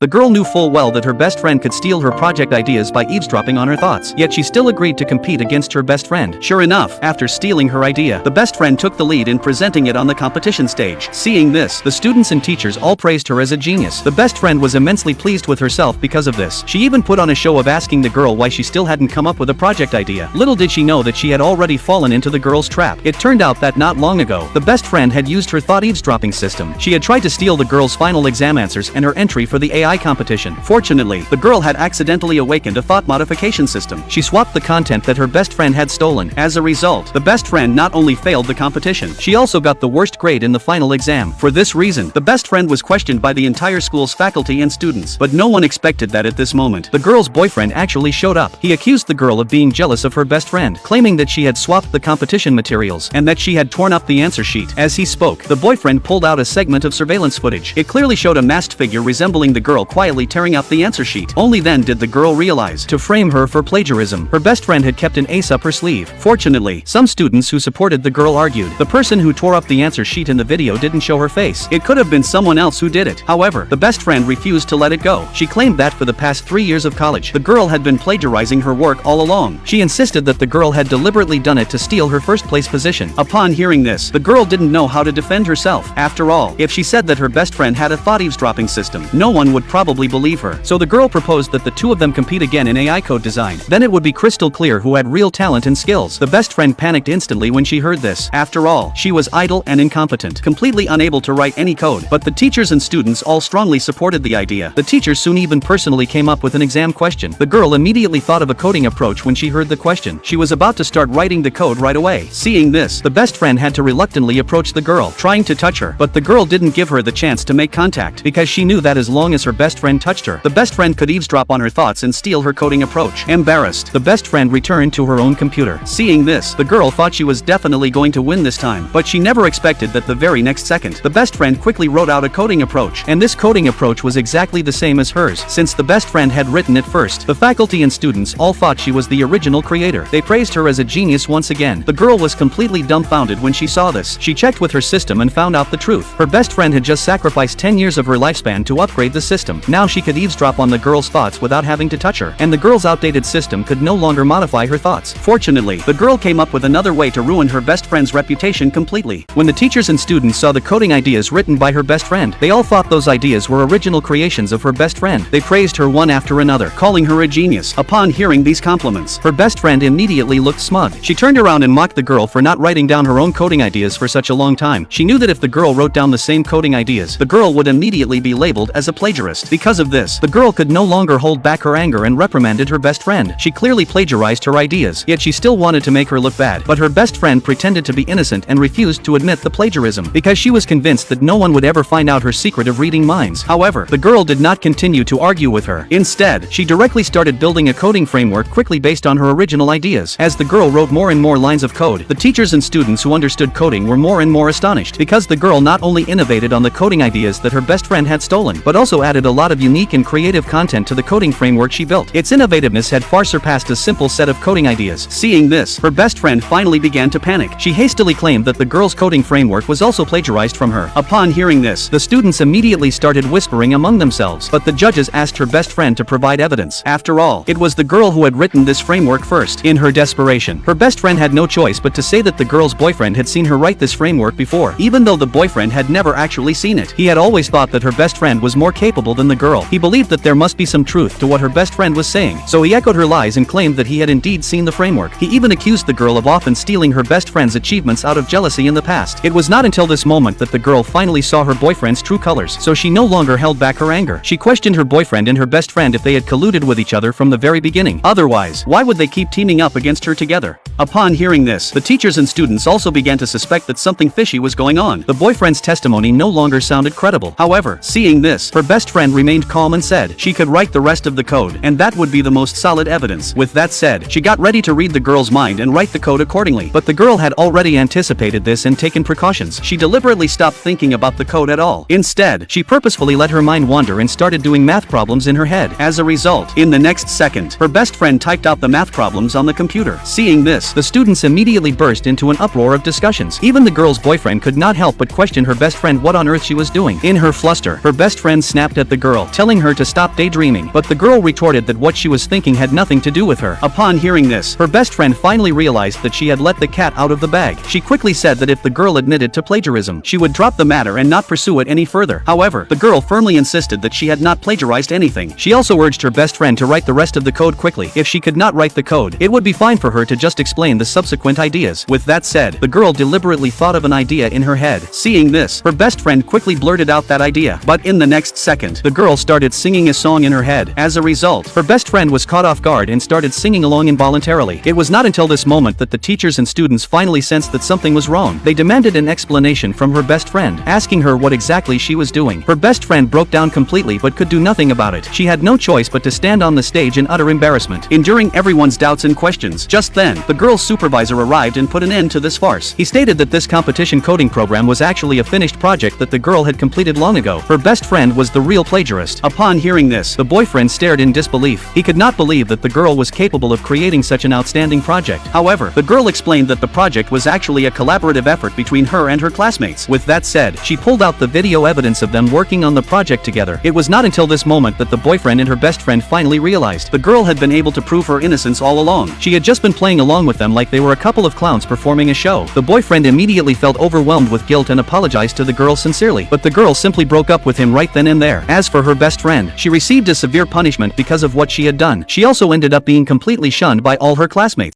The girl knew full well that her best friend could steal her project ideas by eavesdropping on her thoughts, yet she still agreed to compete against her best friend. Sure enough, after stealing her idea, the best friend took the lead in presenting it on the competition stage. Seeing this, the students and teachers all praised her as a genius. The best friend was immensely pleased with herself because of this. She even put on a show of asking the girl why she still hadn't come up with a project idea. Little did she know that she had already fallen into the girl's trap. It turned out that not long ago, the best friend had used her thought eavesdropping system. She had tried to steal the girl's final exam answers and her entry for the AI competition. Fortunately, the girl had accidentally awakened a thought modification system. She swapped the content that her best friend had stolen. As a result, the best friend not only failed the competition, she also got the worst grade in the final exam. For this reason, the best friend was questioned by the entire school's faculty and students. But no one expected that at this moment, the girl's boyfriend actually showed up. He accused the girl of being jealous of her best friend, claiming that she had swapped the competition materials and that she had torn up the answer sheet. As he spoke, the boyfriend pulled out a segment of surveillance footage. It clearly showed a masked figure resembling the girl quietly tearing up the answer sheet. Only then did the girl realize, to frame her for plagiarism, her best friend had kept an ace up her sleeve. Fortunately, some students who supported the girl argued the person who tore up the answer sheet in the video didn't show her face. It could have been someone else who did it. However, the best friend refused to let it go. She claimed that for the past 3 years of college, the girl had been plagiarizing her work all along. She insisted that the girl had deliberately done it to steal her first place position. Upon hearing this, the girl didn't know how to defend herself. After all, if she said that her best friend had a thought eavesdropping system, no one would probably believe her. So the girl proposed that the two of them compete again in AI code design. Then it would be crystal clear who had real talent and skills. The best friend panicked instantly when she heard this. After all, she was idle and incompetent, completely unable to write any code. But the teachers and students all strongly supported the idea. The teachers soon even personally came up with an exam question. The girl immediately thought of a coding approach when she heard the question. She was about to start writing the code right away. Seeing this, the best friend had to reluctantly approach the girl, trying to touch her. But the girl didn't give her the chance to make contact, because she knew that as long as her best friend touched her, the best friend could eavesdrop on her thoughts and steal her coding approach. Embarrassed, the best friend returned to her own computer. Seeing this, the girl thought she was definitely going to win this time, but she never expected that the very next second, the best friend quickly wrote out a coding approach, and this coding approach was exactly the same as hers, since the best friend had written it first. The faculty and students all thought she was the original creator. They praised her as a genius once again. The girl was completely dumbfounded when she saw this. She checked with her system and found out the truth. Her best friend had just sacrificed 10 years of her lifespan to upgrade the system. Now she could eavesdrop on the girl's thoughts without having to touch her, and the girl's outdated system could no longer modify her thoughts. Fortunately, the girl came up with another way to ruin her best friend's reputation completely. When the teachers and students saw the coding ideas written by her best friend, they all thought those ideas were original creations of her best friend. They praised her one after another, calling her a genius. Upon hearing these compliments, her best friend immediately looked smug. She turned around and mocked the girl for not writing down her own coding ideas for such a long time. She knew that if the girl wrote down the same coding ideas, the girl would immediately be labeled as a plagiarist. Because of this, the girl could no longer hold back her anger and reprimanded her best friend. She clearly plagiarized her ideas, yet she still wanted to make her look bad. But her best friend pretended to be innocent and refused to admit the plagiarism, because she was convinced that no one would ever find out her secret of reading minds. However, the girl did not continue to argue with her. Instead, she directly started building a coding framework quickly based on her original ideas. As the girl wrote more and more lines of code, the teachers and students who understood coding were more and more astonished, because the girl not only innovated on the coding ideas that her best friend had stolen, but also added a lot of unique and creative content to the coding framework she built. Its innovativeness had far surpassed a simple set of coding ideas. Seeing this, her best friend finally began to panic. She hastily claimed that the girl's coding framework was also plagiarized from her. Upon hearing this, the students immediately started whispering among themselves, but the judges asked her best friend to provide evidence. After all, it was the girl who had written this framework first. In her desperation, her best friend had no choice but to say that the girl's boyfriend had seen her write this framework before, even though the boyfriend had never actually seen it. He had always thought that her best friend was more capable than the girl. He believed that there must be some truth to what her best friend was saying, so he echoed her lies and claimed that he had indeed seen the framework. He even accused the girl of often stealing her best friend's achievements out of jealousy in the past. It was not until this moment that the girl finally saw her boyfriend's true colors, so she no longer held back her anger. She questioned her boyfriend and her best friend if they had colluded with each other from the very beginning. Otherwise, why would they keep teaming up against her together? Upon hearing this, the teachers and students also began to suspect that something fishy was going on. The boyfriend's testimony no longer sounded credible. However, seeing this, her best friend remained calm and said she could write the rest of the code, and that would be the most solid evidence. With that said, she got ready to read the girl's mind and write the code accordingly. But the girl had already anticipated this and taken precautions. She deliberately stopped thinking about the code at all. Instead, she purposefully let her mind wander and started doing math problems in her head. As a result, in the next second, her best friend typed out the math problems on the computer. Seeing this, the students immediately burst into an uproar of discussions. Even the girl's boyfriend could not help but question her best friend what on earth she was doing. In her fluster, her best friend snapped at the girl, telling her to stop daydreaming, but the girl retorted that what she was thinking had nothing to do with her. Upon hearing this, her best friend finally realized that she had let the cat out of the bag. She quickly said that if the girl admitted to plagiarism, she would drop the matter and not pursue it any further. However, the girl firmly insisted that she had not plagiarized anything. She also urged her best friend to write the rest of the code quickly. If she could not write the code, it would be fine for her to just explain the subsequent ideas. With that said, the girl deliberately thought of an idea in her head. Seeing this, her best friend quickly blurted out that idea. But in the next second, the girl started singing a song in her head. As a result, her best friend was caught off guard and started singing along involuntarily. It was not until this moment that the teachers and students finally sensed that something was wrong. They demanded an explanation from her best friend, asking her what exactly she was doing. Her best friend broke down completely but could do nothing about it. She had no choice but to stand on the stage in utter embarrassment, enduring everyone's doubts and questions. Just then, the girl's supervisor arrived and put an end to this farce. He stated that this competition coding program was actually a finished project that the girl had completed long ago. Her best friend was the real plagiarist. Upon hearing this, the boyfriend stared in disbelief. He could not believe that the girl was capable of creating such an outstanding project. However, the girl explained that the project was actually a collaborative effort between her and her classmates. With that said, she pulled out the video evidence of them working on the project together. It was not until this moment that the boyfriend and her best friend finally realized the girl had been able to prove her innocence all along. She had just been playing along with them like they were a couple of clowns performing a show. The boyfriend immediately felt overwhelmed with guilt and apologized to the girl sincerely, but the girl simply broke up with him right then and there. As for her best friend, she received a severe punishment because of what she had done. She also ended up being completely shunned by all her classmates.